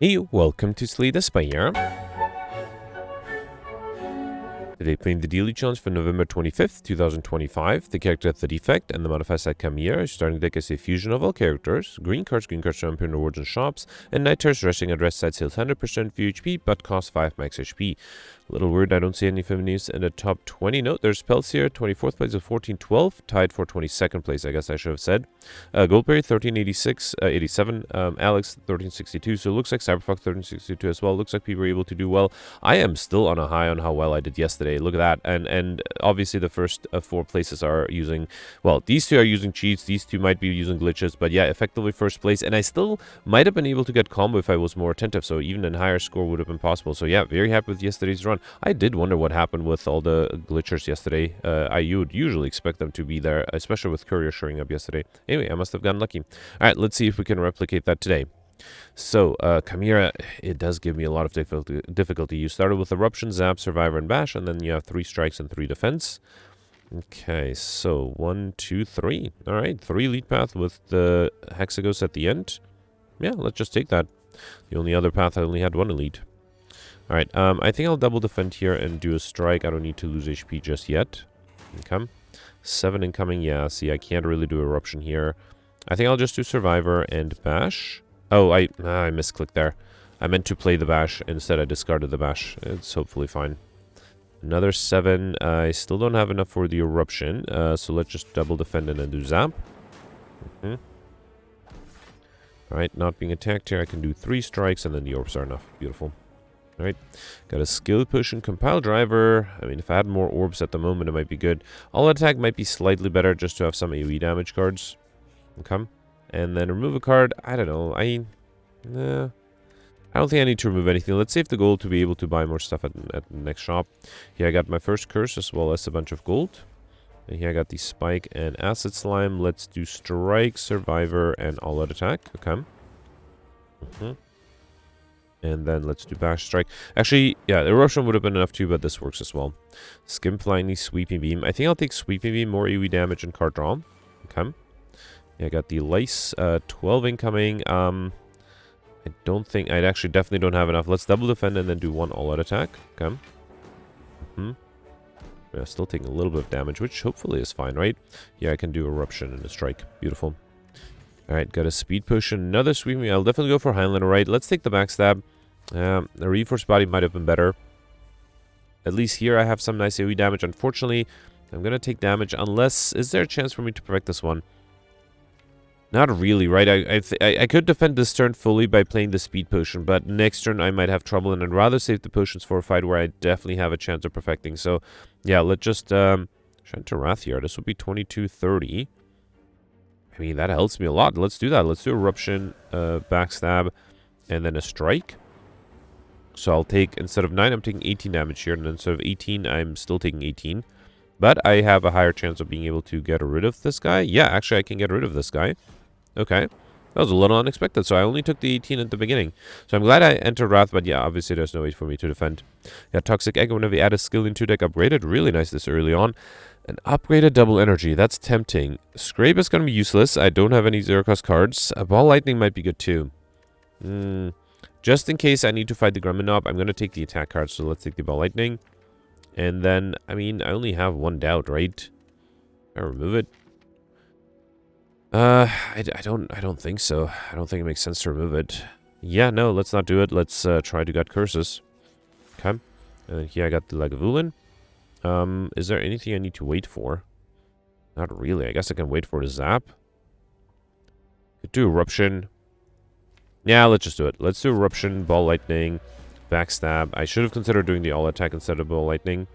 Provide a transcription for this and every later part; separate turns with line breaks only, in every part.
Hey, welcome to Slay the Spire. Today playing the daily challenge for November 25th, 2025. The character The Defect and the modifier set Chimera. Starting deck is a fusion of all characters. Green cards jump in rewards and shops. And night terrors resting at rest side heals 100% VHP but cost 5 max HP. A little weird, I don't see any feminies in the top 20. No, there's spells here. 24th place of 1412. Tied for 22nd place, I guess I should have said. Goldberry 1386, 87. Alex 1362. So it looks like Cyberfuck 1362 as well. Looks like people were able to do well. I am still on a high on how well I did yesterday. Look at that. And obviously the first 4 places are using, well, these 2 are using cheats. These 2 might be using glitches. But yeah, effectively first place. And I still might have been able to get combo if I was more attentive. So even a higher score would have been possible. So yeah, very happy with yesterday's run. I did wonder what happened with all the glitchers yesterday. I would usually expect them to be there, especially with Courier showing up yesterday. Anyway, I must have gotten lucky. All right, let's see if we can replicate that today. So, Chimera, it does give me a lot of difficulty. You started with Eruption, Zap, Survivor, and Bash, and then you have 3 strikes and 3 defense. Okay, so 1, 2, 3. All right, 3 lead path with the Hexagos at the end. Yeah, let's just take that. The only other path I only had 1 elite. All right, I think I'll double defend here and do a strike. I don't need to lose HP just yet. Okay. 7 incoming. Yeah, see, I can't really do Eruption here. I think I'll just do Survivor and Bash. Oh, I misclicked there. I meant to play the Bash. Instead, I discarded the Bash. It's hopefully fine. Another 7. I still don't have enough for the Eruption. So let's just double defend and then do Zap. All right, not being attacked here. I can do 3 strikes and then the orbs are enough. Beautiful. All right, got a skill push and compile driver. I mean, if I had more orbs at the moment, it might be good. All attack might be slightly better just to have some AoE damage cards. Okay. And then remove a card. I don't know. I don't think I need to remove anything. Let's save the gold to be able to buy more stuff at the next shop. Here I got my first curse as well as a bunch of gold. And here I got the spike and acid slime. Let's do strike, survivor, and all out attack. Okay. And then let's do bash strike. Actually, yeah, eruption would have been enough too, but this works as well. Skim blindly, sweeping beam. I think I'll take sweeping beam, more AoE damage, and card draw. Okay. Yeah, I got the lice, 12 incoming. I don't think, I actually definitely don't have enough. Let's double defend and then do 1 all-out attack. Okay. Yeah, still taking a little bit of damage, which hopefully is fine, right? Yeah, I can do eruption and a strike. Beautiful. Alright, got a speed push and another sweeping. I'll definitely go for Highlander, right? Let's take the backstab. The reinforced body might have been better. At least here I have some nice AoE damage. Unfortunately, I'm going to take damage unless... Is there a chance for me to perfect this one? Not really, right? I could defend this turn fully by playing the speed potion, but next turn I might have trouble, and I'd rather save the potions for a fight where I definitely have a chance of perfecting. So, yeah, let's just... Shine to Wrath here. This will be 2230. I mean, that helps me a lot. Let's do that. Let's do Eruption, Backstab, and then a Strike. So I'll take, instead of 9, I'm taking 18 damage here, and instead of 18, I'm still taking 18. But I have a higher chance of being able to get rid of this guy. Yeah, actually, I can get rid of this guy. Okay. That was a little unexpected, so I only took the 18 at the beginning. So I'm glad I entered Wrath, but yeah, obviously there's no way for me to defend. Yeah, Toxic Egg, whenever you add a skill into deck, upgraded. Really nice this early on. An upgraded double energy. That's tempting. Scrape is going to be useless. I don't have any zero-cost cards. A Ball Lightning might be good too. Just in case I need to fight the Gremlin Knob, I'm going to take the attack card. So let's take the Ball Lightning. And then, I mean, I only have 1 doubt, right? I remove it. I don't think so. I don't think it makes sense to remove it. Yeah, no, let's not do it. Let's try to get curses. Okay. And then here I got the Lagavulin. Is there anything I need to wait for? Not really. I guess I can wait for the zap. Could do Eruption. Yeah, let's just do it. Let's do Eruption, Ball Lightning, Backstab. I should have considered doing the all attack instead of Ball Lightning.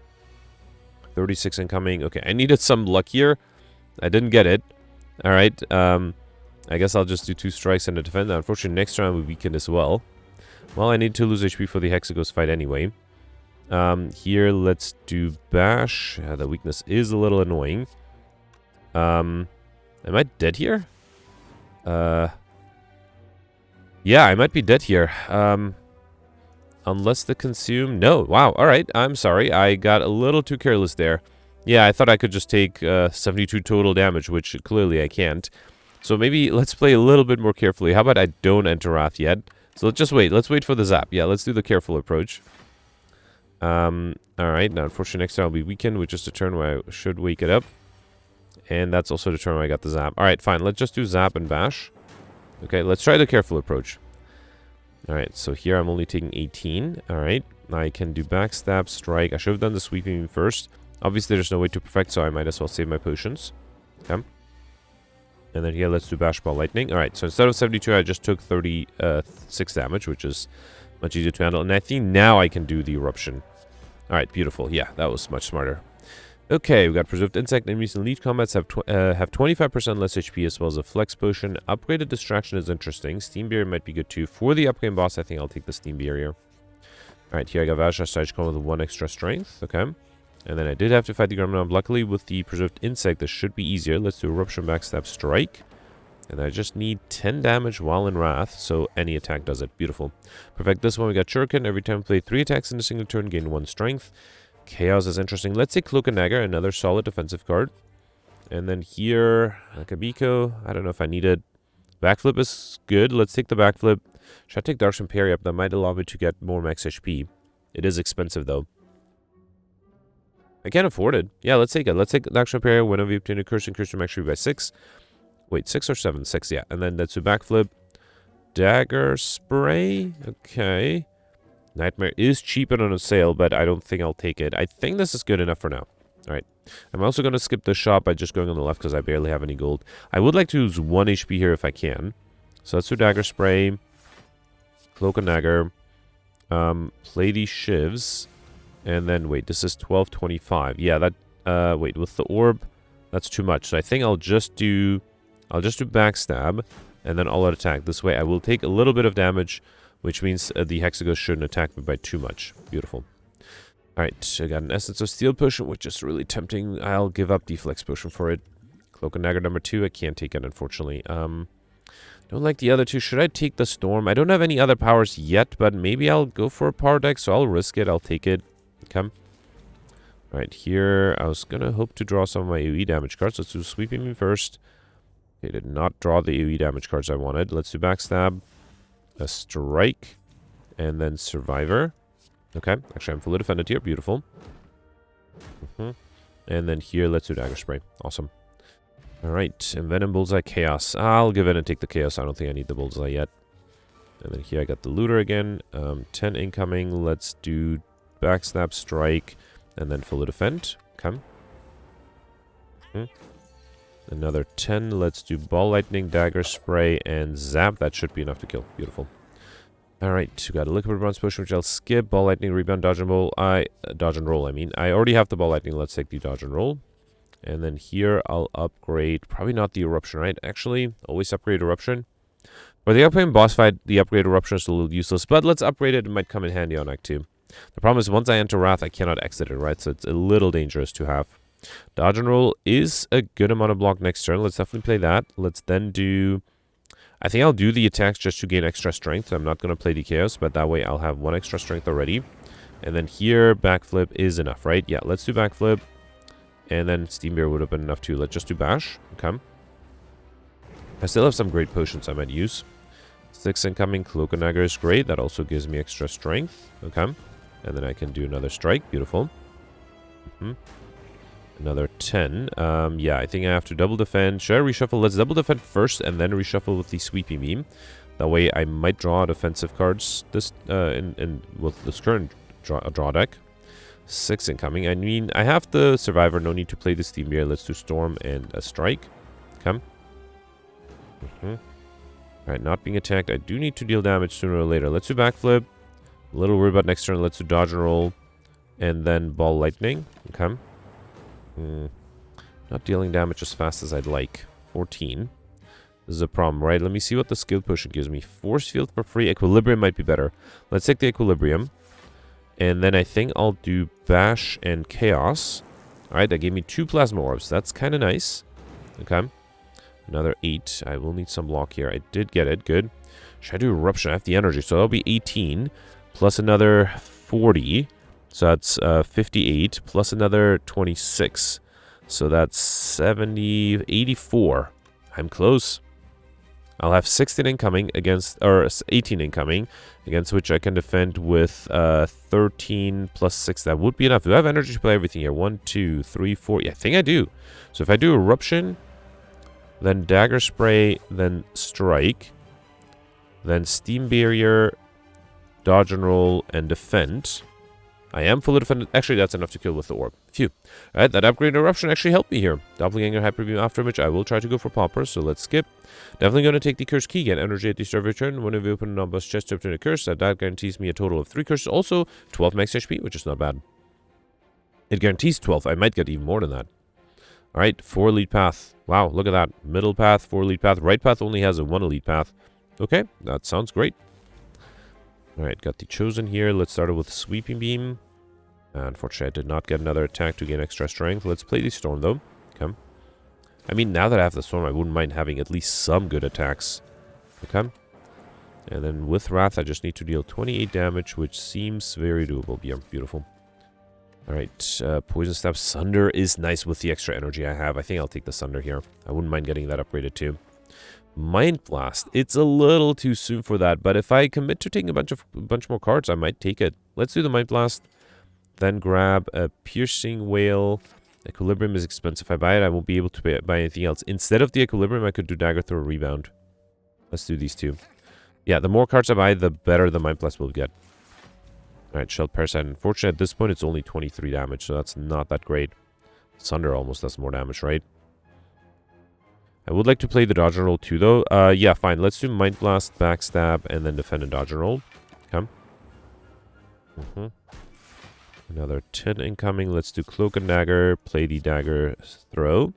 36 incoming. Okay, I needed some luck here. I didn't get it. Alright, I guess I'll just do 2 strikes and a defend. Unfortunately, next round we weaken as well. Well, I need to lose HP for the Hexagos fight anyway. Here, let's do Bash. The weakness is a little annoying. Am I dead here? Yeah, I might be dead here. Unless the consume... No, wow, alright, I'm sorry. I got a little too careless there. Yeah, I thought I could just take 72 total damage, which clearly I can't. So maybe let's play a little bit more carefully. How about I don't enter Wrath yet? So let's just wait. Let's wait for the zap. Yeah, let's do the careful approach. Alright, now unfortunately next turn will be weakened, which is the turn where I should wake it up. And that's also the turn where I got the zap. Alright, fine. Let's just do zap and bash. Okay, let's try the careful approach. Alright, so here I'm only taking 18. Alright, I can do backstab, strike. I should have done the sweeping first. Obviously, there's no way to perfect, so I might as well save my potions. Okay. And then here, let's do bash, ball, lightning. Alright, so instead of 72, I just took 36 damage, which is much easier to handle. And I think now I can do the eruption. Alright, beautiful. Yeah, that was much smarter. Okay, we got Preserved Insect. Enemies in lead combats have 25% less HP as well as a Flex Potion. Upgraded Distraction is interesting. Steam Barrier might be good too. For the upgrade boss, I think I'll take the Steam Barrier. Alright, here I got Vajra Stage Combo with 1 extra strength. Okay. And then I did have to fight the Gremlin. Luckily, with the Preserved Insect, this should be easier. Let's do Eruption, Backstab, Strike. And I just need 10 damage while in Wrath, so any attack does it. Beautiful. Perfect. This one, we got Shuriken. Every time we play 3 attacks in a single turn, gain 1 strength. Chaos is interesting. Let's take Cloak and Dagger, another solid defensive card. And then here, Akabiko. I don't know if I need it. Backflip is good. Let's take the backflip. Should I take Darkstone Parry up? That might allow me to get more max HP. It is expensive, though. I can't afford it. Yeah, let's take it. Let's take Darkstone Parry. Whenever you obtain a curse, increase your max HP by 6. Wait, 6 or 7? 6, yeah. And then let's do backflip. Dagger Spray. Okay. Nightmare is cheaper on a sale, but I don't think I'll take it. I think this is good enough for now. Alright. I'm also going to skip the shop by just going on the left because I barely have any gold. I would like to use 1 HP here if I can. So let's do Dagger Spray. Cloak and Dagger. Play these shivs. And then, wait, this is 1225. Yeah, that, wait, with the orb, that's too much. So I think I'll just do backstab. And then all-out attack. This way I will take a little bit of damage, which means the Hexaghost shouldn't attack me by too much. Beautiful. Alright, I got an Essence of Steel potion, which is really tempting. I'll give up the Flex potion for it. Cloak and Dagger number 2, I can't take it, unfortunately. Don't like the other 2. Should I take the Storm? I don't have any other powers yet, but maybe I'll go for a power deck, so I'll risk it. I'll take it. Okay. Alright, here, I was going to hope to draw some of my AoE damage cards. Let's do Sweeping Me first. Okay, did not draw the AoE damage cards I wanted. Let's do Backstab. A Strike, and then Survivor. Okay, actually I'm fully defended here. Beautiful. And then here, let's do Dagger Spray. Awesome. Alright, Envenom, Bullseye, Chaos. I'll give in and take the Chaos. I don't think I need the Bullseye yet. And then here I got the Looter again. 10 incoming. Let's do Backstab, Strike, and then fully defend. Okay. Another 10. Let's do Ball Lightning, Dagger Spray, and Zap. That should be enough to kill. Beautiful. Alright, we got a Liquid Bronze Potion, which I'll skip. Ball Lightning, Rebound, Dodge and Roll. Dodge and Roll, I mean. I already have the Ball Lightning. Let's take the Dodge and Roll. And then here, I'll upgrade. Probably not the Eruption, right? Actually, always upgrade Eruption. For the upcoming boss fight, the upgrade Eruption is a little useless. But let's upgrade it. It might come in handy on Act 2. The problem is, once I enter Wrath, I cannot exit it, right? So it's a little dangerous to have. Dodge and Roll is a good amount of block next turn. Let's definitely play that. Let's then do... I think I'll do the attacks just to gain extra strength. I'm not going to play the Chaos, but that way I'll have 1 extra strength already. And then here, Backflip is enough, right? Yeah, let's do Backflip. And then Steam Beer would have been enough too. Let's just do Bash. Okay. I still have some great potions I might use. 6 incoming. Cloak and Dagger is great. That also gives me extra strength. Okay. And then I can do another strike. Beautiful. Another 10. Yeah, I think I have to double defend. Should I reshuffle? Let's double defend first and then reshuffle with the Sweepy Meme. That way I might draw defensive cards this with this current draw deck. 6 incoming. I mean, I have the Survivor. No need to play the Steam Beer. Let's do Storm and a Strike. Okay. Alright, not being attacked. I do need to deal damage sooner or later. Let's do Backflip. A little worried about next turn. Let's do Dodge and Roll. And then Ball Lightning. Okay. Not dealing damage as fast as I'd like. 14. This is a problem, right? Let me see what the skill potion gives me. Force Field for free. Equilibrium might be better. Let's take the Equilibrium. And then I think I'll do Bash and Chaos. Alright, that gave me 2 Plasma Orbs. That's kind of nice. Okay. Another 8. I will need some block here. I did get it. Good. Should I do Eruption? I have the energy. So that'll be 18. Plus another 40. So that's 58. Plus another 26. So that's 70... 84. I'm close. I'll have 16 incoming against, or 18 incoming, against which I can defend with 13 plus 6. That would be enough. Do I have energy to play everything here? 1, 2, 3, 4. Yeah, I think I do. So if I do Eruption, then Dagger Spray, then Strike, then Steam Barrier, Dodge and Roll, and Defend. I am fully defended. Actually, that's enough to kill with the orb. Phew. Alright, that upgrade Eruption actually helped me here. Doppelganger, Hyperbeam, Afterimage. I will try to go for Poppers, so let's skip. Definitely going to take the Curse Key. Get energy at the start of your turn. Whenever you open a non-boss chest to obtain a curse, that guarantees me a total of 3 curses. Also, 12 max HP, which is not bad. It guarantees 12. I might get even more than that. Alright, 4 elite path. Wow, look at that. Middle path, 4 elite path. Right path only has a 1 elite path. Okay, that sounds great. Alright, got the Chosen here. Let's start it with Sweeping Beam. Unfortunately, I did not get another attack to gain extra strength. Let's play the Storm, though. Okay. I mean, now that I have the Storm, I wouldn't mind having at least some good attacks. Okay. And then with Wrath, I just need to deal 28 damage, which seems very doable. Yeah, beautiful. Alright, Poison Stab. Sunder is nice with the extra energy I have. I think I'll take the Sunder here. I wouldn't mind getting that upgraded, too. Mind Blast. It's a little too soon for that, but if I commit to taking a bunch more cards, I might take it. Let's do the Mind Blast. Then grab a Piercing Wail. Equilibrium is expensive. If I buy it, I won't be able to buy anything else. Instead of the Equilibrium, I could do Dagger Throw, Rebound. Let's do these two. Yeah, the more cards I buy, the better the Mind Blast will get. Alright, Shelled Parasite. Unfortunately, at this point, it's only 23 damage, so that's not that great. Sunder almost does more damage, right? I would like to play the Dodge and Roll too, though. Yeah, fine. Let's do Mind Blast, Backstab, and then Defend and Dodge and Roll. Come. Another 10 incoming. Let's do Cloak and Dagger. Play the Dagger Throw.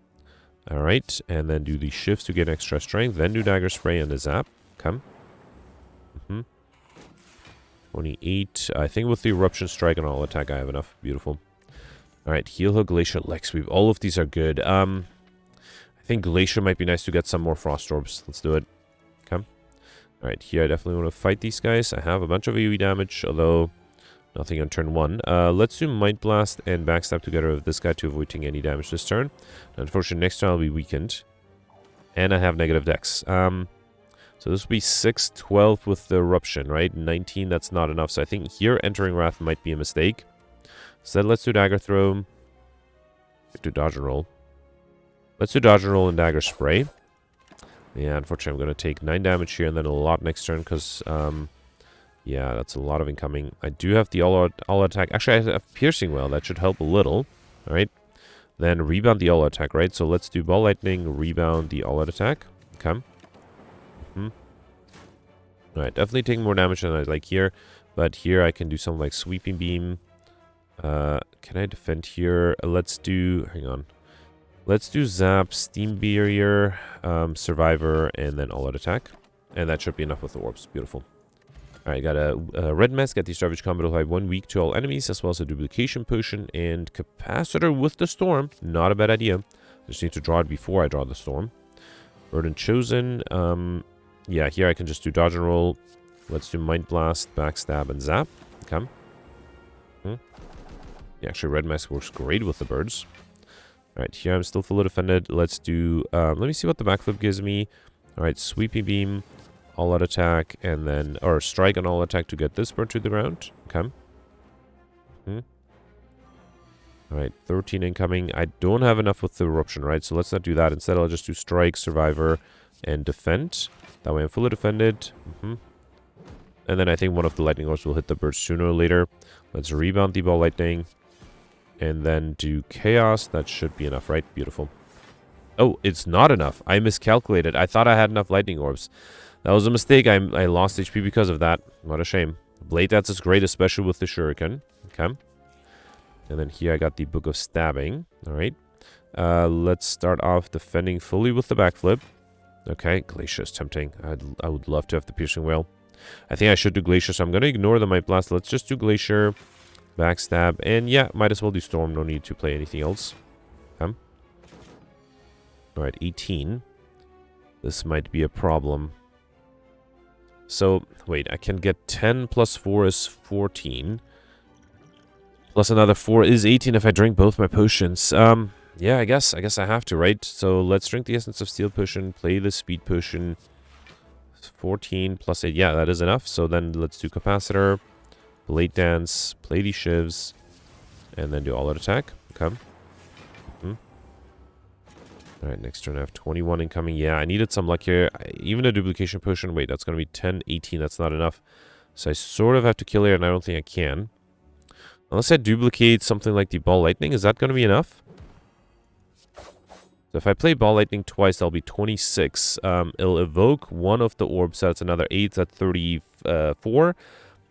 Alright. And then do the shifts to get extra strength. Then do Dagger Spray and the Zap. Come. 28. I think with the Eruption Strike and All Attack, I have enough. Beautiful. Alright. Heal Hook, Glacier, Leg Sweep. All of these are good. I think Glacier might be nice to get some more Frost Orbs. Let's do it. Okay. Alright, here I definitely want to fight these guys. I have a bunch of AoE damage, although nothing on turn 1. Let's do Mind Blast and Backstab together with this guy to avoid taking any damage this turn. Unfortunately, next turn I'll be weakened. And I have negative dex. So this will be 6, 12 with the Eruption, right? 19, that's not enough. So I think here entering Wrath might be a mistake. So let's do Dagger Throw. Do Dodge and Roll. Let's do Dodge and Roll and Dagger Spray. Yeah, unfortunately, I'm going to take 9 damage here and then a lot next turn because, yeah, that's a lot of incoming. I do have the all attack. Actually, I have Piercing Wail. That should help a little. All right. Then rebound the all attack, right? So let's do Ball Lightning, rebound the all attack. Okay. All right, definitely taking more damage than I like here. But here I can do something like Sweeping Beam. Can I defend here? Let's do... Hang on. Let's do Zap, Steam Barrier, Survivor, and then All Out Attack. And that should be enough with the orbs. Beautiful. Alright, got a Red Mask. Got the Starvage Combat will have 1 weak to all enemies, as well as a Duplication Potion and Capacitor with the Storm. Not a bad idea. Just need to draw it before I draw the Storm. Burden Chosen. Yeah, here I can just do Dodge and Roll. Let's do Mind Blast, Backstab, and Zap. Okay. Yeah, actually, Red Mask works great with the birds. Alright, here I'm still fully defended. Let's do... let me see what the backflip gives me. Alright, Sweeping Beam, All Out Attack, and then... Or Strike and All Attack to get this bird to the ground. Okay. Alright, 13 incoming. I don't have enough with the Eruption, right? So let's not do that. Instead, I'll just do Strike, Survivor, and Defend. That way I'm fully defended. And then I think one of the Lightning Orbs will hit the bird sooner or later. Let's rebound the Ball Lightning. And then do Chaos. That should be enough, right? Beautiful. Oh, it's not enough. I miscalculated. I thought I had enough Lightning Orbs. That was a mistake. I lost HP because of that. What a shame. Blade Dance is great, especially with the Shuriken. Okay. And then here I got the Book of Stabbing. Alright. Let's start off defending fully with the backflip. Okay, Glacier is tempting. I would love to have the Piercing Wail. I think I should do Glacier, so I'm going to ignore the Might Blast. Let's just do Glacier, Backstab, and yeah, might as well do Storm. No need to play anything else. Okay. Alright, 18. This might be a problem. So, wait, I can get 10 plus 4 is 14. Plus another 4 is 18 if I drink both my potions. Yeah, I guess I have to, right? So let's drink the Essence of Steel potion, play the Speed potion. 14 plus 8. Yeah, that is enough. So then let's do Capacitor, Blade Dance, play these shivs, and then do all-out attack. Okay. Alright, next turn I have 21 incoming. Yeah, I needed some luck here. Even a duplication potion. Wait, that's going to be 10, 18. That's not enough. So I sort of have to kill here, and I don't think I can. Unless I duplicate something like the Ball Lightning. Is that going to be enough? So if I play Ball Lightning twice, that'll be 26. It'll evoke one of the orbs. So that's another 8. That's 34.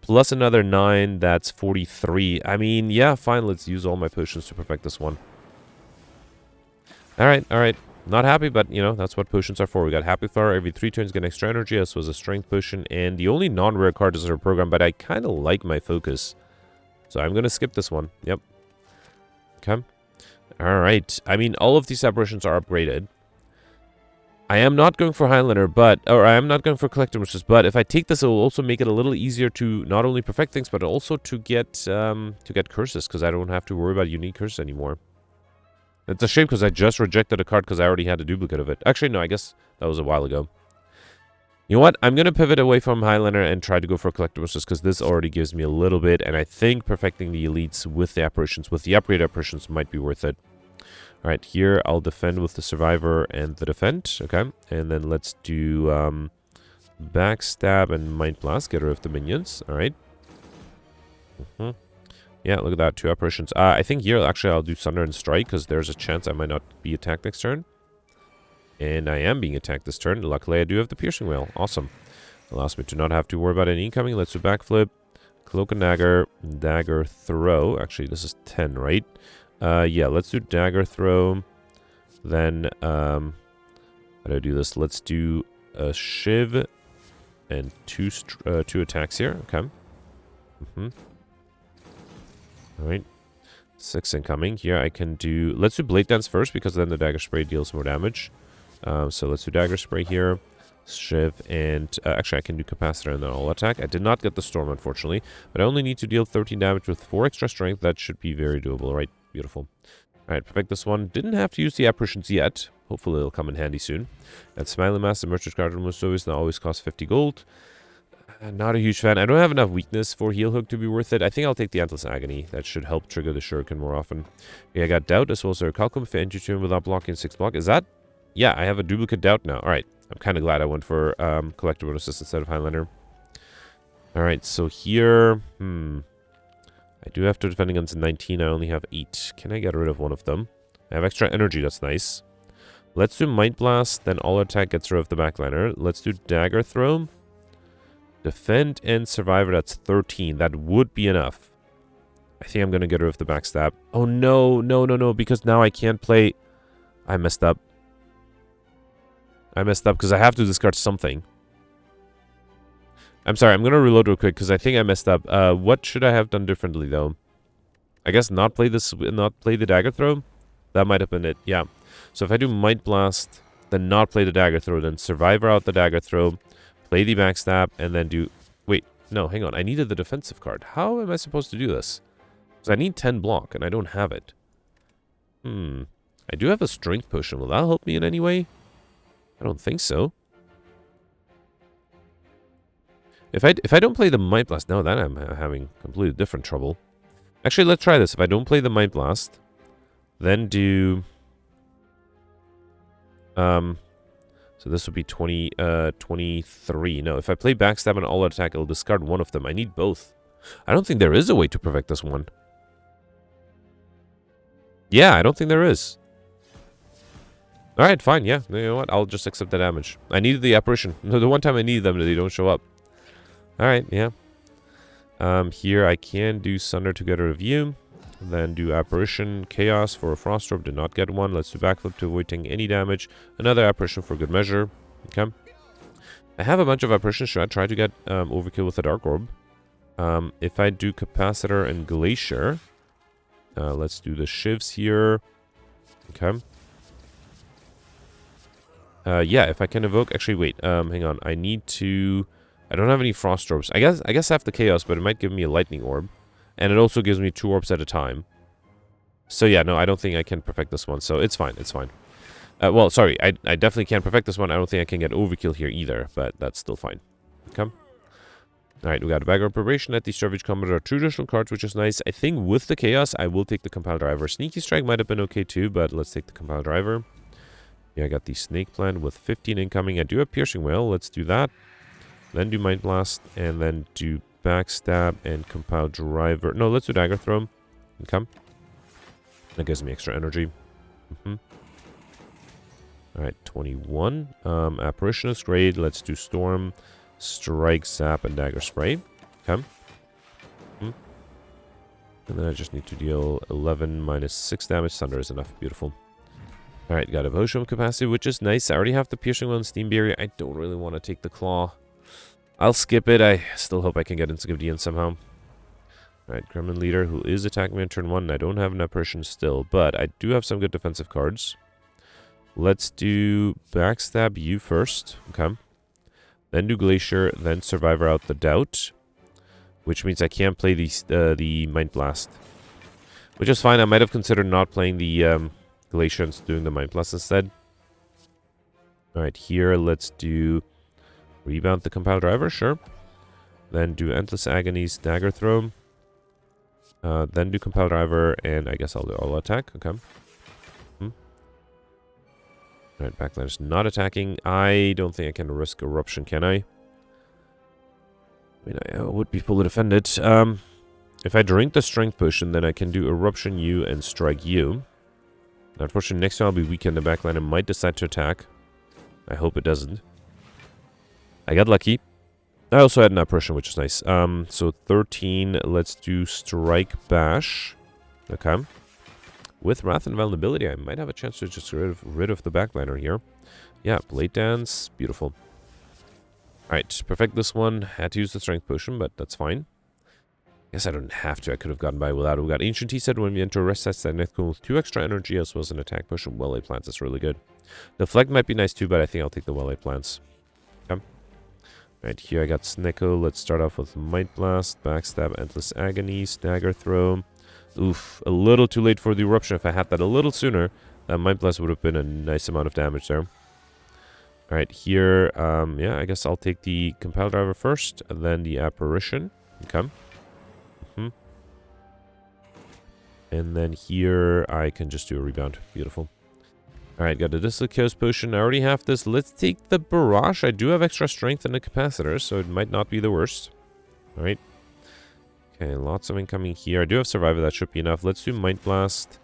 Plus another 9. That's 43. I mean, yeah, fine. Let's use all my potions to perfect this one. Alright, alright. Not happy, but, you know, that's what potions are for. We got Happy Flower. Every 3 turns get extra energy. This was a Strength Potion. And the only non-rare card is our program, but I kind of like my focus. So I'm going to skip this one. Yep. Okay. Alright. I mean, all of these apparitions are upgraded. I am not going for Highlander, but... Or I am not going for Collector Wishes, but if I take this, it will also make it a little easier to not only perfect things, but also to get curses, because I don't have to worry about unique curses anymore. It's a shame because I just rejected a card because I already had a duplicate of it. Actually, no, I guess that was a while ago. You know what? I'm going to pivot away from Highlander and try to go for Collectibles because this already gives me a little bit. And I think perfecting the elites with the apparitions, with the upgrade apparitions, might be worth it. All right, here I'll defend with the Survivor and the Defend. Okay, and then let's do Backstab and Mind Blast. Get rid of the minions. All right. Yeah, look at that. 2 apparitions. I think here, actually, I'll do Thunder and Strike, because there's a chance I might not be attacked next turn. And I am being attacked this turn. Luckily, I do have the Piercing Wail. Awesome. Allows me to not have to worry about any incoming. Let's do Backflip, Cloak and Dagger, Dagger Throw. Actually, this is 10, right? Yeah, let's do Dagger Throw. Then, how do I do this? Let's do a Shiv and 2 attacks here. Okay. Alright. 6 incoming. Here I can do... Let's do Blade Dance first, because then the Dagger Spray deals more damage. So let's do Dagger Spray here. Shiv, and... actually, I can do Capacitor and then all attack. I did not get the Storm, unfortunately. But I only need to deal 13 damage with 4 extra strength. That should be very doable. Alright, beautiful. Alright, perfect this one. Didn't have to use the apparitions yet. Hopefully it'll come in handy soon. And Smiling Mask, the Merchant card almost always now always costs 50 gold. Not a huge fan. I don't have enough weakness for Heal Hook to be worth it. I think I'll take the Endless Agony. That should help trigger the Shuriken more often. Okay, I got Doubt as well as Calculum for entry turn without blocking 6 block. Is that... Yeah, I have a duplicate Doubt now. Alright. I'm kind of glad I went for Collector Assist instead of Highlander. Alright, so here... I do have to defend against 19. I only have 8. Can I get rid of one of them? I have extra energy. That's nice. Let's do Might Blast. Then all attack gets rid of the backliner. Let's do Dagger Throw. Defend and Survivor, that's 13. That would be enough. I think I'm going to get rid of the Backstab. Oh, no, no, no, no, because now I can't play... I messed up. I messed up because I have to discard something. I'm sorry, I'm going to reload real quick because I think I messed up. What should I have done differently, though? I guess not play this, not play the Dagger Throw? That might have been it, yeah. So if I do Might Blast, then not play the Dagger Throw, then Survivor out the Dagger Throw, play the Backstab, and then do... Wait, no, hang on. I needed the defensive card. How am I supposed to do this? Because I need 10 block, and I don't have it. I do have a Strength Potion. Will that help me in any way? I don't think so. If I don't play the Might Blast... No, then I'm having completely different trouble. Actually, let's try this. If I don't play the Might Blast, then do... So this would be 23. No, if I play Backstab and all attack, I'll discard one of them. I need both. I don't think there is a way to perfect this one. Yeah, I don't think there is. Alright, fine, yeah. You know what? I'll just accept the damage. I needed the apparition. The one time I needed them, they don't show up. Alright, yeah. Here I can do Sunder to get a review. Then do Apparition, Chaos for a Frost Orb, did not get one. Let's do Backflip to avoid taking any damage. Another Apparition for good measure. Okay. I have a bunch of Apparitions. Should I try to get Overkill with a Dark Orb? If I do Capacitor and Glacier, let's do the Shivs here. Okay. Yeah, if I can evoke... Actually, wait. Hang on. I need to... I don't have any Frost Orbs. I guess I have the Chaos, but it might give me a Lightning Orb. And it also gives me 2 orbs at a time. So yeah, no, I don't think I can perfect this one. So it's fine, it's fine. Well, sorry, I definitely can't perfect this one. I don't think I can get overkill here either, but that's still fine. Okay. Alright, we got a background preparation at the Savage Combat are 2 additional cards, which is nice. I think with the Chaos, I will take the Compile Driver. Sneaky Strike might have been okay too, but let's take the Compile Driver. Yeah, I got the Snake Plant with 15 incoming. I do have Piercing Whale. Let's do that. Then do Mind Blast, and then do Backstab and Compile Driver. No, let's do Dagger Throw. Okay. That gives me extra energy. Alright, 21. Apparition is great. Let's do Storm, Strike, Zap, and Dagger Spray. Okay. And then I just need to deal 11 minus 6 damage. Thunder is enough. Beautiful. Alright, got a Potion capacity, which is nice. I already have the Piercing One and Steam Barrier. I don't really want to take the Claw. I'll skip it. I still hope I can get Insignificant in somehow. Alright, Gremlin Leader, who is attacking me on turn 1. I don't have an Apparition still, but I do have some good defensive cards. Let's do Backstab you first. Okay. Then do Glacier, then Survivor out the Doubt. Which means I can't play the Mind Blast. Which is fine. I might have considered not playing the Glacier and doing the Mind Blast instead. Alright, here let's do Rebound the Compile Driver, sure. Then do Endless Agonies, Dagger Throw. Then do Compile Driver, and I guess I'll do All Attack. Okay. Alright, Backline is not attacking. I don't think I can risk Eruption, can I? I mean, I would be fully defended. If I drink the Strength Potion, then I can do Eruption you and Strike you. Unfortunately, next time I'll be weak in the backline. I might decide to attack. I hope it doesn't. I got lucky. I also had an Apparition, which is nice. So 13, let's do Strike Bash. Okay. With Wrath and Vulnerability, I might have a chance to just get rid of the backliner here. Yeah, Blade Dance. Beautiful. Alright, perfect this one. Had to use the Strength Potion, but that's fine. Guess I don't have to. I could have gotten by without it. We got Ancient Tea said when we enter a rest test, that next cool with 2 extra energy as well as an attack potion. Well-laid plants is really good. Deflect might be nice too, but I think I'll take the well-laid plants. Okay. Right here I got Snicko. Let's start off with Might Blast, Backstab, Endless Agonies, Dagger Throw. Oof, a little too late for the Eruption. If I had that a little sooner, that Might Blast would have been a nice amount of damage there. Alright, here, yeah, I guess I'll take the Compile Driver first, and then the Apparition. Okay. And then here, I can just do a Rebound. Beautiful. Alright, got a Distilled Chaos Potion. I already have this. Let's take the Barrage. I do have extra strength in the capacitor, so it might not be the worst. Alright. Okay, lots of incoming here. I do have Survivor. That should be enough. Let's do Might Blast.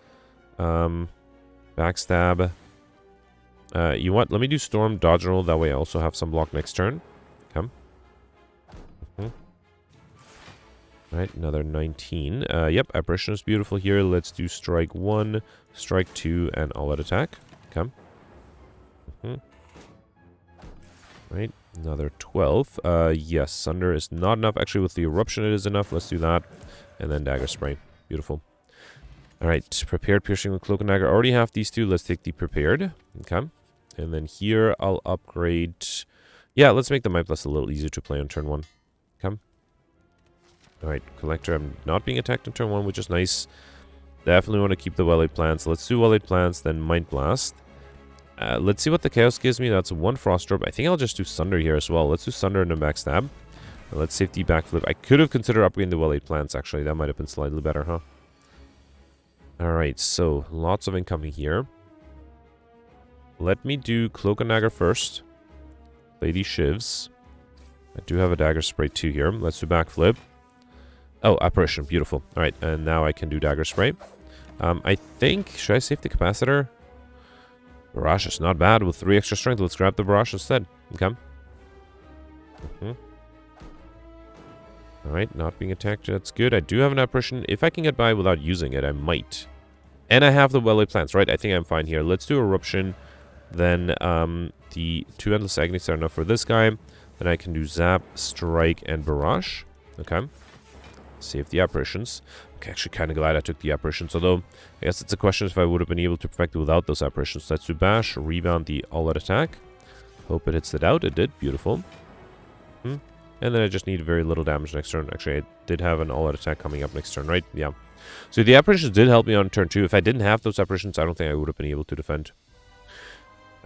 Backstab. You know what? Let me do Storm, Dodge Roll. That way I also have some block next turn. Come. Alright, another 19. Yep, Apparition is beautiful here. Let's do Strike 1, Strike 2, and All-Out Attack. Come. Right, another 12. Yes, Sunder is not enough. Actually, with the Eruption, it is enough. Let's do that. And then Dagger Spray. Beautiful. Alright, Prepared, Piercing with Cloak and Dagger. I already have these two. Let's take the Prepared. Okay. And then here, I'll upgrade... Yeah, let's make the Might Blast a little easier to play on turn 1. Okay. Alright, Collector. I'm not being attacked on turn 1, which is nice. Definitely want to keep the Well-Laid Plants. Let's do Well-Laid Plants, then Might Blast. Let's see what the Chaos gives me. That's 1 Frost Orb. I think I'll just do Sunder here as well. Let's do Sunder and a Backstab. And let's save the Backflip. I could have considered upgrading the Well-Laid Plants, actually. That might have been slightly better, huh? Alright, so lots of incoming here. Let me do Cloak and Dagger first. Play these Shivs. I do have a Dagger Spray too here. Let's do Backflip. Oh, Apparition. Beautiful. Alright, and now I can do Dagger Spray. I think... Should I save the Capacitor? Barrage is not bad with 3 extra strength. Let's grab the Barrage instead. Okay. Alright, not being attacked. That's good. I do have an Apparition. If I can get by without using it, I might. And I have the Well-Laid Plants, right? I think I'm fine here. Let's do Eruption. Then the 2 Endless Agonies are enough for this guy. Then I can do Zap, Strike, and Barrage. Okay. Save the Apparitions. Okay, actually kind of glad I took the Apparitions, although I guess it's a question if I would have been able to perfect it without those Apparitions. Let's do Bash, Rebound the All-Out Attack. Hope it hits the Doubt. It did. Beautiful. And then I just need very little damage next turn. Actually, I did have an All-Out Attack coming up next turn, right? Yeah. So the Apparitions did help me on turn 2. If I didn't have those Apparitions, I don't think I would have been able to defend.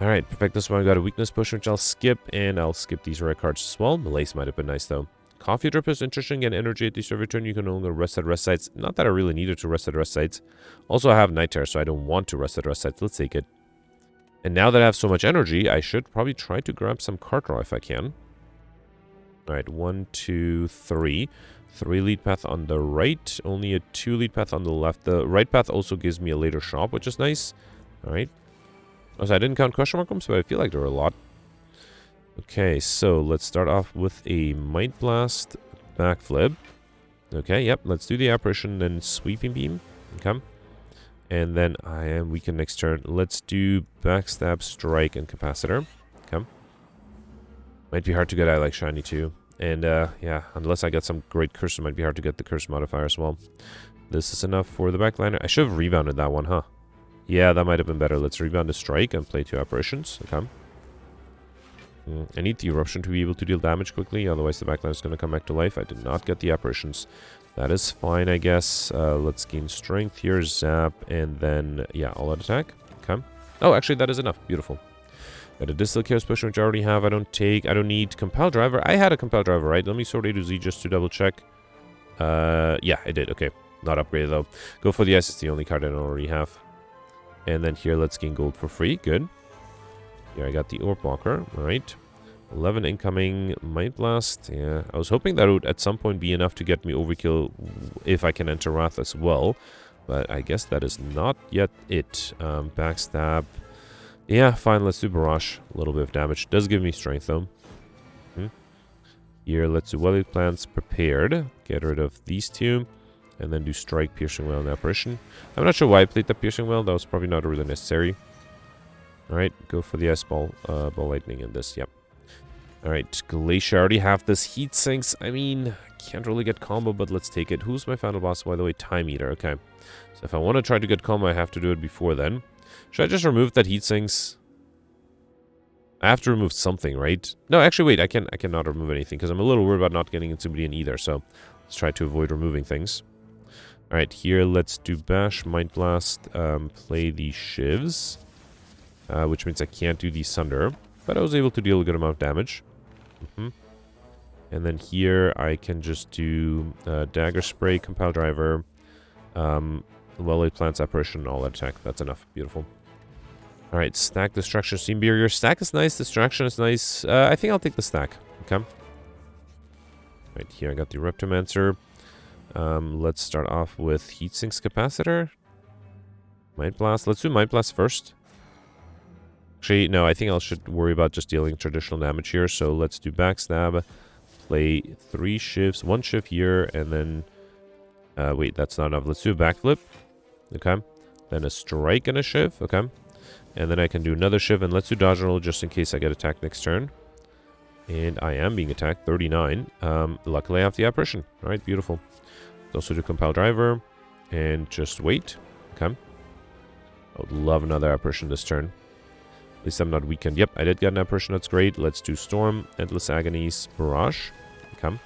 Alright, perfect. This one got a weakness potion, which I'll skip, and I'll skip these rare cards as well. Malaise might have been nice, though. Coffee Drip is interesting, and energy at the start of your turn. You can no longer rest at rest sites. Not that I really needed to rest at rest sites. Also, I have Night Terror, so I don't want to rest at rest sites. Let's take it. And now that I have so much energy, I should probably try to grab some card draw if I can. Alright, 1, 2, 3. 3 lead path on the right. Only a 2 lead path on the left. The right path also gives me a later shop, which is nice. Alright. Also, I didn't count question mark rooms, but I feel like there were a lot. Okay, so let's start off with a Might Blast backflip. Okay, yep, let's do the Apparition, then Sweeping Beam. Okay. And then I am weakened next turn. Let's do Backstab, Strike, and Capacitor. Okay. Might be hard to get. I like Shiny too. And yeah, unless I get some great curse, it might be hard to get the curse modifier as well. This is enough for the backliner. I should have rebounded that one, huh? Yeah, that might have been better. Let's rebound the Strike and play 2 Apparitions. Okay. I need the Eruption to be able to deal damage quickly, otherwise the backline is going to come back to life. I did not get the Apparitions. That is fine, I guess. Let's gain Strength here, Zap, and then, yeah, all-out attack. Okay. Oh, actually, that is enough. Beautiful. Got a Distill Chaos Potion, which I already have. I don't need Compel Driver. I had a Compel Driver, right? Let me sort A to Z just to double check. Yeah, I did. Okay. Not upgraded, though. Go for the S. It's the only card I don't already have. And then here, let's gain gold for free. Good. Here, I got the Orb Walker. Alright. 11 incoming. Might Blast. Yeah, I was hoping that would at some point be enough to get me overkill if I can enter Wrath as well. But I guess that is not yet it. Backstab. Yeah, fine. Let's do Barrage. A little bit of damage. Does give me strength, though. Here, let's do Wellied Plants prepared. Get rid of these 2. And then do Strike, Piercing Well, and Apparition. I'm not sure why I played that Piercing Well. That was probably not really necessary. Alright, go for the Ice Ball, Ball Lightning in this, yep. Alright, Glacier. I already have this Heat Sinks. I mean, can't really get combo, but let's take it. Who's my final boss, by the way? Time Eater, okay. So if I want to try to get combo, I have to do it before then. Should I just remove that Heat Sinks? I have to remove something, right? No, actually, wait, I cannot remove anything, because I'm a little worried about not getting somebody in either, so let's try to avoid removing things. Alright, here, let's do Bash, Might Blast, play the Shivs. Which means I can't do the Sunder. But I was able to deal a good amount of damage. And then here I can just do Dagger Spray, Compel Driver, Well-Laid Plants, Apparition, all that attack. That's enough. Beautiful. Alright, Stack, Distraction, Steam Barrier. Stack is nice, Distraction is nice. I think I'll take the Stack. Okay. Right here I got the Reptomancer. Let's start off with Heatsinks Capacitor. Might Blast. Let's do Might Blast first. Actually, no, I think I should worry about just dealing traditional damage here. So let's do Backstab, play 3 shifts, 1 shift here, and then... wait, that's not enough. Let's do a Backflip. Okay. Then a Strike and a shift. Okay. And then I can do another shift, and let's do Dodge and Roll just in case I get attacked next turn. And I am being attacked, 39. Luckily I have the Apparition. Alright, beautiful. Also do Compel Driver, and just wait. Okay. I would love another Apparition this turn. At least I'm not weakened. Yep, I did get an Apparition. That's great. Let's do Storm, Endless Agonies, Barrage. Okay.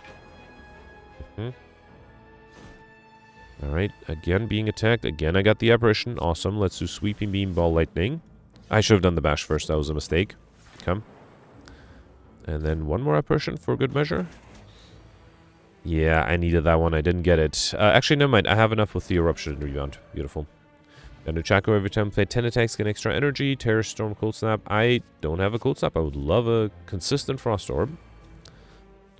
Alright, again being attacked. Again, I got the Apparition. Awesome. Let's do Sweeping Beam, Ball Lightning. I should have done the Bash first. That was a mistake. Okay. And then one more Apparition for good measure. Yeah, I needed that one. I didn't get it. Actually, never mind. I have enough with the Eruption and Rebound. Beautiful. Got a Chaco every time I play 10 attacks, get extra energy. Terror Storm, Cold Snap. I don't have a Cold Snap. I would love a consistent Frost Orb.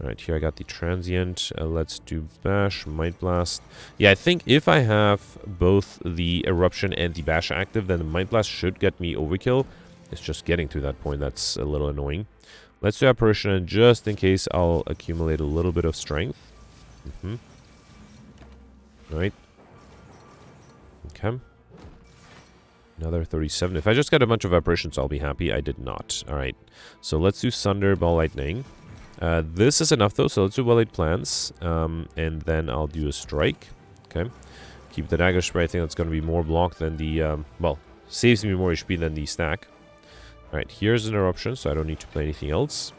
Alright, here I got the Transient. Let's do Bash, Might Blast. Yeah, I think if I have both the Eruption and the Bash active, then the Might Blast should get me overkill. It's just getting to that point that's a little annoying. Let's do Apparition, and just in case, I'll accumulate a little bit of strength. Alright. Okay. Another 37. If I just get a bunch of Apparitions, I'll be happy. I did not. Alright. So let's do Thunder, Ball Lightning. This is enough though, so let's do Well-Laid Plans. And then I'll do a Strike. Okay. Keep the Dagger Spray. I think that's going to be more block than the... well, saves me more HP than the stack. Alright, here's an Eruption, so I don't need to play anything else.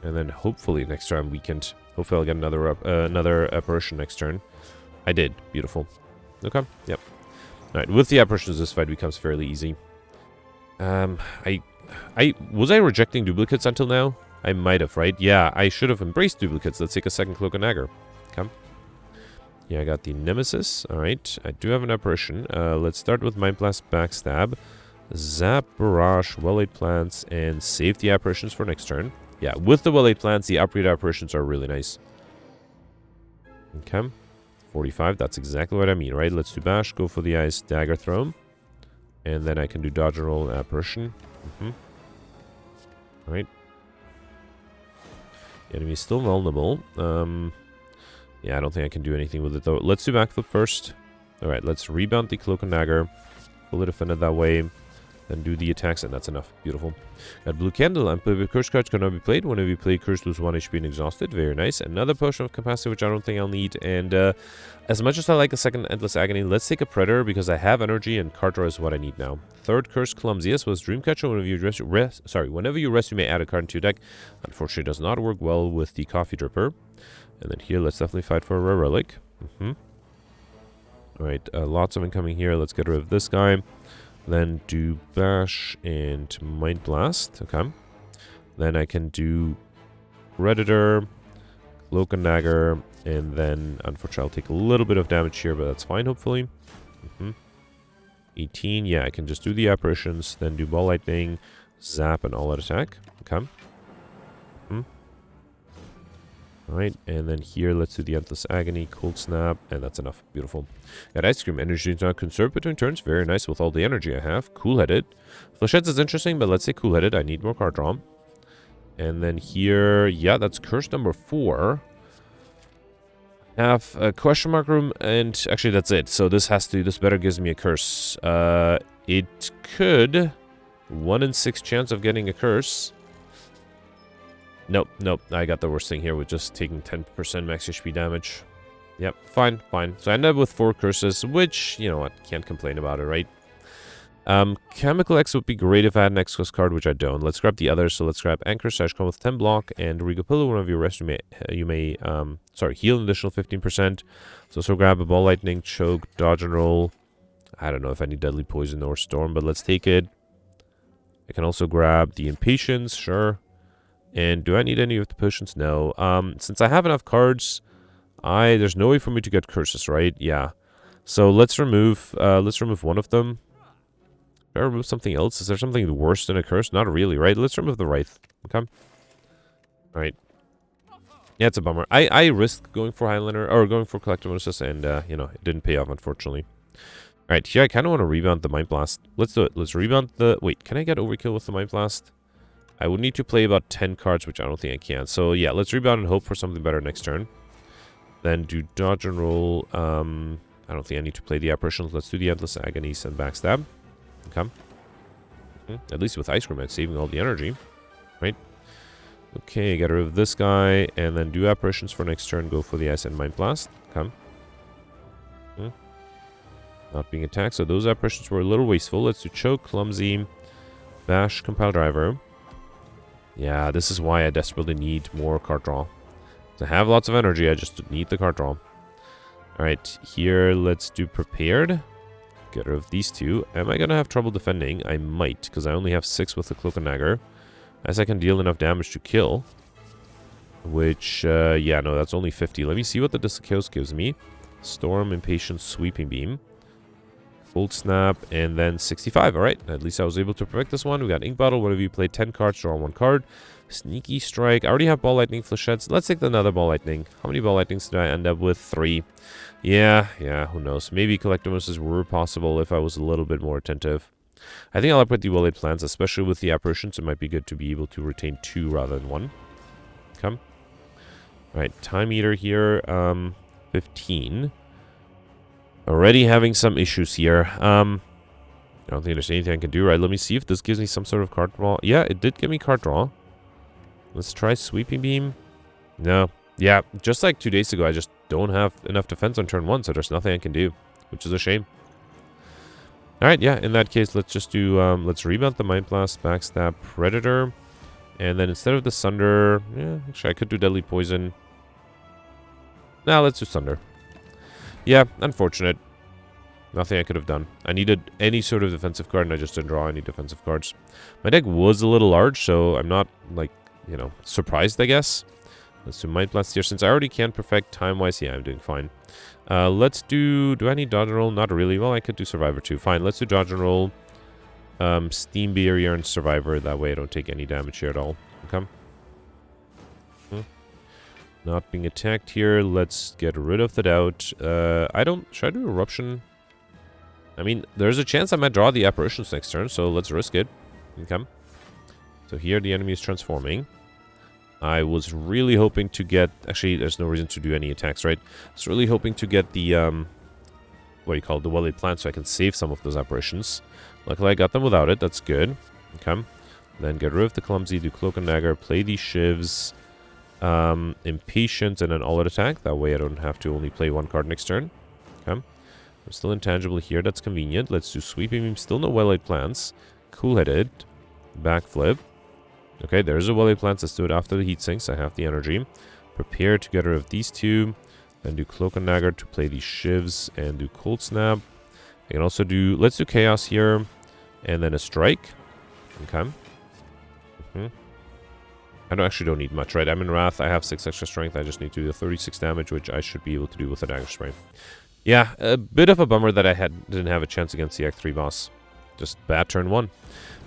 And then hopefully next turn I'm weakened. Hopefully I'll get another Apparition next turn. I did. Beautiful. Okay, yep. Alright, with the Apparitions, this fight becomes fairly easy. I was I rejecting duplicates until now? I might have, right? Yeah, I should have embraced duplicates. Let's take a second Cloak and Dagger. Come. Yeah, I got the Nemesis. Alright, I do have an Apparition. Let's start with Mind Blast, Backstab, Zap, Barrage, Well-Laid Plants, and save the Apparitions for next turn. Yeah, with the Well-Laid Plants, the upgrade Apparitions are really nice. Okay. 45, that's exactly what I mean, right? Let's do Bash, go for the Ice, Dagger Throw. And then I can do Dodge and Roll and Apparition. Alright. The enemy is still vulnerable. Yeah, I don't think I can do anything with it, though. Let's do Backflip first. Alright, let's rebound the Cloak and Dagger. Fully defend it that way. Then do the attacks, and that's enough. Beautiful. Got Blue Candle. Unplayable Curse cards cannot be played. Whenever you play Curse, lose 1 HP and exhausted. Very nice. Another Potion of Capacity, which I don't think I'll need. And as much as I like a second Endless Agony, let's take a Predator because I have energy and card draw is what I need now. Third Curse, Clumsiest was Dreamcatcher. Whenever you rest, you may add a card into your deck. Unfortunately, it does not work well with the Coffee Dripper. And then here, let's definitely fight for a rare relic. Alright, lots of incoming here. Let's get rid of this guy. Then do Bash and Mind Blast. Okay. Then I can do Predator, Cloak and Dagger, and then unfortunately I'll take a little bit of damage here, but that's fine, hopefully. 18, yeah, I can just do the Apparitions, then do Ball Lightning, Zap, and All-Out Attack. Okay. Alright, and then here, let's do the Endless Agony, Cold Snap, and that's enough. Beautiful. Got Ice Cream. Energy is not conserved between turns. Very nice with all the energy I have. Cool-Headed. Flechettes is interesting, but let's say Cool-Headed. I need more card draw. And then here, yeah, that's Curse number 4. I have a question mark room, and actually that's it. So this better gives me a Curse. It could 1 in 6 chance of getting a Curse. Nope. I got the worst thing here with just taking 10% max HP damage. Yep, fine. So I end up with 4 curses, which, you know what, can't complain about it, right? Chemical X would be great if I had an X-Cost card, which I don't. Let's grab the others. So let's grab Anchor, come with 10 block, and Regal Pillow. Whenever you rest, you may heal an additional 15%. So grab a Ball Lightning, Choke, Dodge and Roll. I don't know if I need Deadly Poison or Storm, but let's take it. I can also grab the Impatience, sure. And do I need any of the potions? No. Since I have enough cards, there's no way for me to get curses, right? Yeah. So let's remove one of them. Should I remove something else? Is there something worse than a curse? Not really, right? Let's remove the Wraith. Okay. Alright. Yeah, it's a bummer. I risked going for Highlander, or going for Collective Bonuses, and, you know, it didn't pay off, unfortunately. Alright, here I kind of want to rebound the Mind Blast. Let's do it. Let's rebound the... Wait, can I get Overkill with the Mind Blast? I would need to play about 10 cards, which I don't think I can. So, yeah, let's rebound and hope for something better next turn. Then do Dodge and Roll. I don't think I need to play the Apparitions. Let's do the Endless Agonies and Backstab. Okay. At least with Ice Cream, I'm saving all the energy. Right? Okay, get rid of this guy. And then do Apparitions for next turn. Go for the Ice and Mind Blast. Okay. Not being attacked. So those Apparitions were a little wasteful. Let's do Choke, Clumsy, Bash, Compile Driver. Yeah, this is why I desperately need more card draw. To have lots of energy, I just need the card draw. Alright, here, let's do Prepared. Get rid of these two. Am I going to have trouble defending? I might, because I only have 6 with the Cloak and Dagger. As I can deal enough damage to kill. Which, yeah, no, that's only 50. Let me see what the Discos gives me. Storm, Impatience, Sweeping Beam. Cold Snap, and then 65. Alright, at least I was able to perfect this one. We got Ink Bottle. Whenever you play 10 cards, draw 1 card. Sneaky Strike. I already have Ball Lightning, Flechettes. Let's take another Ball Lightning. How many Ball Lightnings did I end up with? 3. Yeah, who knows. Maybe Collective Bonuses were possible if I was a little bit more attentive. I think I'll upgrade the Well-Laid Plans, especially with the Apparitions. It might be good to be able to retain 2 rather than 1. Come. Alright, Time Eater here. 15. Already having some issues here. I don't think there's anything I can do, right? Let me see if this gives me some sort of card draw. Yeah, it did give me card draw. Let's try Sweeping Beam. No. Yeah, just like 2 days ago, I just don't have enough defense on turn 1, so there's nothing I can do, which is a shame. Alright, yeah, in that case, let's just do, let's rebound the Mind Blast, Backstab, Predator, and then instead of the Sunder, yeah, actually, I could do Deadly Poison. Nah, let's do Sunder. Yeah, unfortunate. Nothing I could have done. I needed any sort of defensive card, and I just didn't draw any defensive cards. My deck was a little large, so I'm not, like, you know, surprised, I guess. Let's do Mind Blast here. Since I already can perfect time-wise, yeah, I'm doing fine. Let's do... Do I need Dodge and Roll? Not really. Well, I could do Survivor too. Fine, let's do Dodge and Roll. Steam Barrier and Survivor. That way I don't take any damage here at all. Okay. Not being attacked here. Let's get rid of the doubt. Should I do Eruption? I mean, there's a chance I might draw the Apparitions next turn, so let's risk it. Okay. So here the enemy is transforming. I was really hoping to get... Actually, there's no reason to do any attacks, right? I was really hoping to get the... what do you call it? The well-laid plant, so I can save some of those Apparitions. Luckily, I got them without it. That's good. Okay. Then get rid of the Clumsy, do Cloak and Dagger, play these Shivs, Impatient, and an all-out attack. That way I don't have to only play one card next turn. Okay. I'm still intangible here. That's convenient. Let's do Sweeping Beam. Still no well-laid plants. Cool-headed. Backflip. Okay, there's a well-laid plants. Let's do it after the heat sinks. I have the energy. Prepare to get rid of these two. Then do Cloak and Dagger to play these Shivs and do Cold Snap. I can also do... Let's do Chaos here. And then a Strike. Okay. I actually don't need much, right? I'm in Wrath. I have 6 extra strength. I just need to do 36 damage, which I should be able to do with a Dagger Spray. Yeah, a bit of a bummer that I didn't have a chance against the Act 3 boss. Just bad turn 1.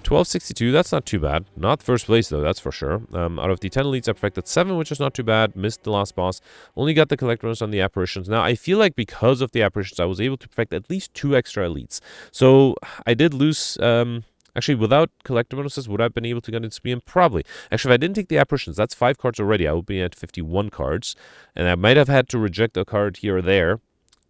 1262, that's not too bad. Not first place, though, that's for sure. Out of the 10 elites, I perfected 7, which is not too bad. Missed the last boss. Only got the collect bonus on the Apparitions. Now, I feel like because of the Apparitions, I was able to perfect at least 2 extra elites. So, I did lose... Actually, without collector bonuses, would I have been able to get into SPM? Probably. Actually, if I didn't take the Apparitions, that's 5 cards already. I would be at 51 cards. And I might have had to reject a card here or there.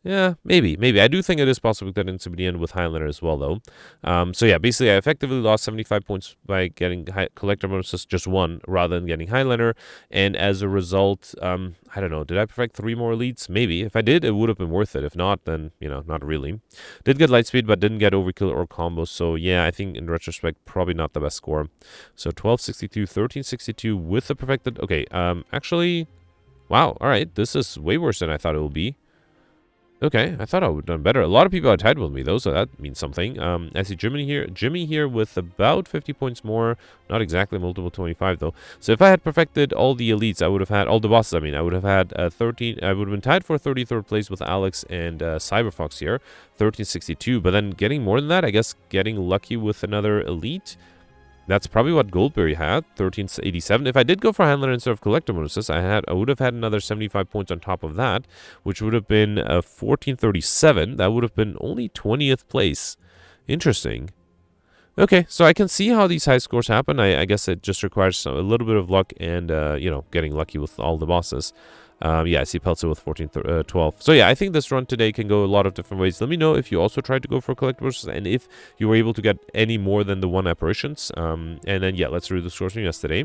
Yeah, maybe. I do think it is possible to get into the end with Highlander as well, though. So yeah, basically I effectively lost 75 points by getting collector bonuses, just 1, rather than getting Highlander. And as a result, I don't know, did I perfect 3 more elites? Maybe. If I did, it would have been worth it. If not, then, you know, not really. Did get Lightspeed, but didn't get Overkill or Combo. So yeah, I think in retrospect, probably not the best score. So 1262, 1362 with the perfected... Okay, actually... Wow, alright, this is way worse than I thought it would be. Okay, I thought I would have done better. A lot of people are tied with me, though, so that means something. I see Jimmy here with about 50 points more. Not exactly multiple 25, though. So if I had perfected all the elites, I would have had... All the bosses, I mean. I would have had 13... I would have been tied for 33rd place with Alex and Cyberfox here. 1362. But then getting more than that, I guess getting lucky with another elite... That's probably what Goldberry had, 1387. If I did go for Handler instead of Collector bonuses, I would have had another 75 points on top of that, which would have been 1437. That would have been only 20th place. Interesting. Okay, so I can see how these high scores happen. I guess it just requires a little bit of luck and, you know, getting lucky with all the bosses. Yeah, I see Pelzer with 12. So yeah, I think this run today can go a lot of different ways. Let me know if you also tried to go for collectibles and if you were able to get any more than the 1 Apparitions. And then, yeah, let's read the scores from yesterday.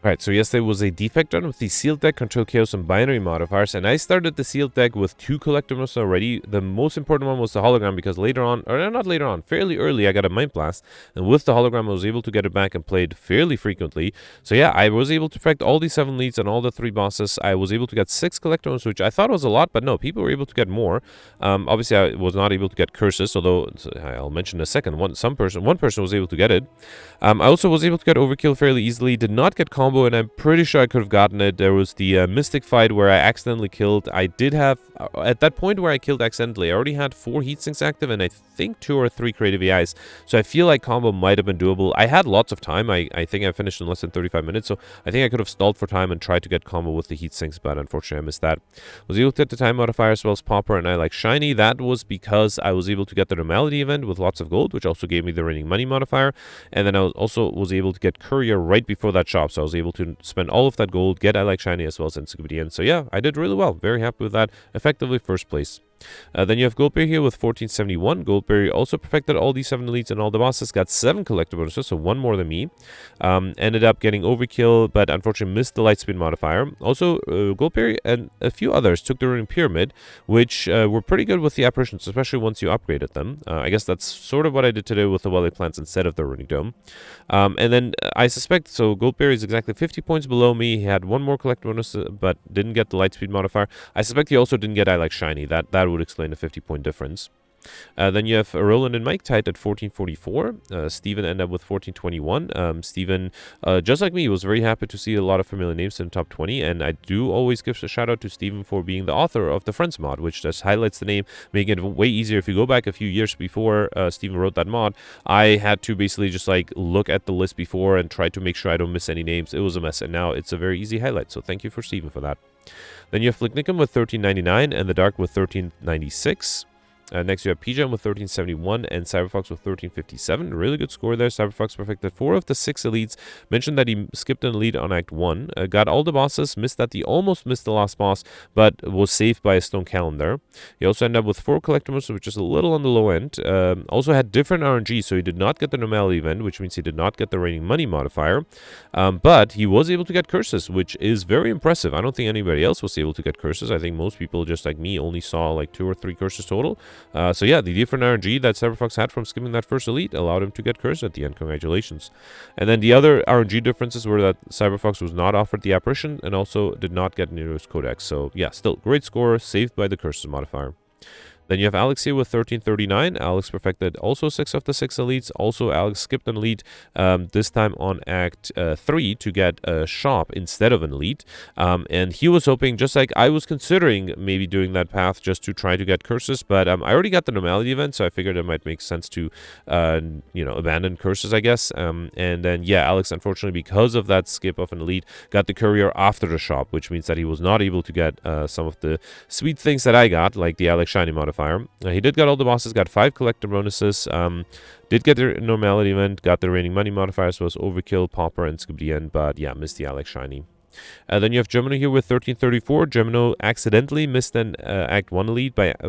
Alright, so yesterday was a Defect run with the Sealed deck, Control Chaos, and Binary modifiers, and I started the Sealed deck with 2 collectibles already. The most important one was the Hologram, because later on, or not later on, fairly early, I got a Mind Blast, and with the Hologram, I was able to get it back and play it fairly frequently. So yeah, I was able to perfect all the 7 leads and all the 3 bosses. I was able to get 6 collectibles, which I thought was a lot, but no, people were able to get more. Obviously, I was not able to get Curses, although I'll mention in a second, one person was able to get it. I also was able to get Overkill fairly easily, did not get Combo, and I'm pretty sure I could have gotten it. There was the Mystic fight where I accidentally killed. I did have, at that point where I killed accidentally, I already had 4 heatsinks active and I think 2 or 3 creative AIs. So I feel like combo might have been doable. I had lots of time. I think I finished in less than 35 minutes. So I think I could have stalled for time and tried to get combo with the heatsinks, but unfortunately I missed that. Was able to get the time modifier as well as Popper, and I like Shiny. That was because I was able to get the Normality event with lots of gold, which also gave me the Raining Money modifier. And then I was able to get Courier right before that shop, so I was able to spend all of that gold, get I like Shiny as well as Encyclopedia. So yeah, I did really well. Very happy with that. Effectively first place. Then you have Goldberry here with 1471. Goldberry also perfected all these 7 elites and all the bosses, got 7 collector bonuses, so 1 more than me. Ended up getting overkill, but unfortunately missed the lightspeed modifier. Also, Goldberry and a few others took the Runic Pyramid, which were pretty good with the Apparitions, especially once you upgraded them. I guess that's sort of what I did today with the Wally plants instead of the Runic Dome. And then I suspect, so Goldberry is exactly 50 points below me. He had 1 more collector bonus, but didn't get the lightspeed modifier. I suspect he also didn't get I Like Shiny. That would explain the 50-point difference. Then you have Roland and Mike tied at 1444. Steven ended up with 1421. Steven, just like me, was very happy to see a lot of familiar names in the top 20. And I do always give a shout out to Steven for being the author of the Friends mod, which just highlights the name, making it way easier. If you go back a few years before Steven wrote that mod, I had to basically just like look at the list before and try to make sure I don't miss any names. It was a mess. And now it's a very easy highlight. So thank you for Steven for that. Then you have Flicknickum with 1399 and the Dark with 1396. Next, you have Pijan with 1371 and Cyberfox with 1357. Really good score there. Cyberfox perfected 4 of the 6 elites. Mentioned that he skipped an elite on Act 1. Got all the bosses. Missed that. He almost missed the last boss, but was saved by a stone calendar. He also ended up with 4 collectibles, which is a little on the low end. Also had different RNG, so he did not get the normality event, which means he did not get the raining money modifier. But he was able to get curses, which is very impressive. I don't think anybody else was able to get curses. I think most people, just like me, only saw like 2 or 3 curses total. So yeah, the different RNG that Cyberfox had from skipping that first elite allowed him to get cursed at the end. Congratulations. And then the other RNG differences were that Cyberfox was not offered the Apparition and also did not get Nero's Codex. So yeah, still great score, saved by the curses modifier. Then you have Alex here with 1339. Alex perfected also 6 of the 6 elites. Also, Alex skipped an elite, this time on Act 3 to get a shop instead of an elite. And he was hoping, just like I was considering maybe doing that path just to try to get curses. But I already got the normality event, so I figured it might make sense to, abandon curses, I guess. And then, yeah, Alex, unfortunately, because of that skip of an elite, got the courier after the shop, which means that he was not able to get some of the sweet things that I got, like the Alex Shiny modifier. He did get all the bosses, got 5 collector bonuses, did get the normality event, got the raining money modifiers, was Overkill, Pauper, and Scooby-N, but yeah, missed the Alex Shiny. Then you have Gemino here with 1334. Gemino accidentally missed an Act 1 elite, but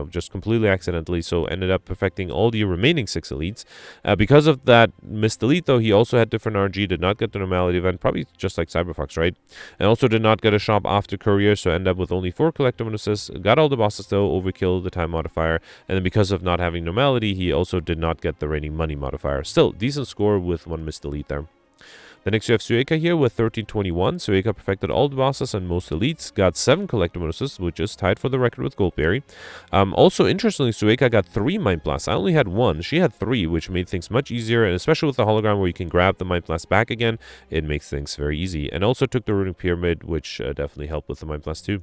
just completely accidentally, so ended up perfecting all the remaining 6 elites. Because of that missed elite, though, he also had different RG, did not get the normality event, probably just like Cyberfox, right? And also did not get a shop after Courier, so ended up with only 4 collector bonuses. Got all the bosses, though, Overkill, the time modifier, and then because of not having normality, he also did not get the raining money modifier. Still, decent score with 1 missed elite there. The next you have Sueka here with 1321. Sueka perfected all the bosses and most elites, got 7 collector bonuses, which is tied for the record with Goldberry. Also, interestingly, Sueka got 3 Mind Blasts. I only had 1. She had 3, which made things much easier, and especially with the hologram where you can grab the Mind Blast back again, it makes things very easy. And also took the Runic Pyramid, which definitely helped with the Mind Blast too.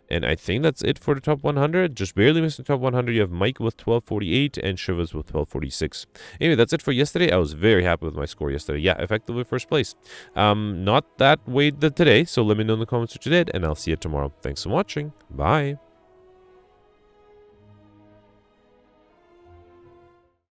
And I think that's it for the top 100. Just barely missing the top 100. You have Mike with 1248 and Shivas with 1246. Anyway, that's it for yesterday. I was very happy with my score yesterday. Yeah, effectively first place. Not that way today, so let me know in the comments what you did, and I'll see you tomorrow. Thanks for watching. Bye.